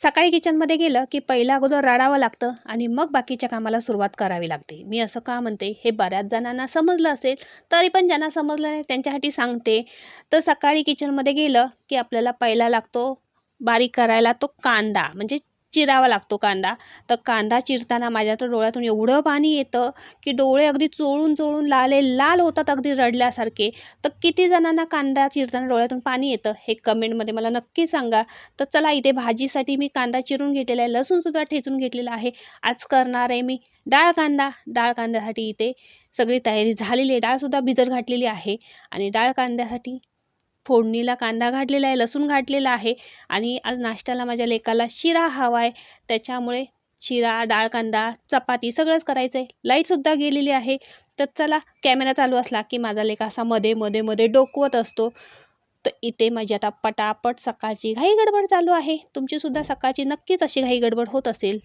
सकाळी किचनमध्ये गेलं, की पहिलं अगोदर रडावं लागतं आणि मग बाकीच्या कामाला सुरुवात करावी लागते. मी असं का म्हणते, हे बऱ्याच जणांना समजलं असेल, तरी पण ज्यांना समजलं नाही त्यांच्यासाठी सांगते. तर सकाळी किचनमध्ये गेलं, की आपल्याला पहिला लागतो बारीक करायला तो कांदा, म्हणजे चिरावा लागतो कांदा. तर कांदा चिरताना माझ्या तर डोळ्यातून एवढं पाणी येतं, की डोळे अगदी चोळून-चोळून लाल होतात अगदी रडल्यासारखे. तर किती जणांना कांदा चिरताना डोळ्यातून पाणी येतं, हे कमेंटमध्ये मला नक्की सांगा. तर चला इथे भाजीसाठी मी कांदा चिरून घेतलेला आहे, लसूणसुद्धा ठेचून घेतलेला आहे. आज करणार आहे मी डाळ कांदा. डाळ कांद्यासाठी इथे सगळी तयारी झालेली आहे. डाळसुद्धा भिजत घातलेली आहे आणि डाळ कांद्यासाठी फोडणीला कांदा घातलेला आहे, लसूण घातलेला आहे आणि आज नाश्त्याला माझ्या लेकाला शिरा हवा आहे. त्याच्यामुळे शिरा, डाळ कांदा, चपाती सगळंच करायचं आहे. लाईटसुद्धा गेलेली आहे. तर चला कॅमेरा चालू असला, की माझा लेक असा मध्ये डोकवत असतो. तर इथे माझी आता पटापट सकाळची घाई गडबड चालू आहे. तुमची सुद्धा सकाळची नक्कीच अशी घाई गडबड होत असेल.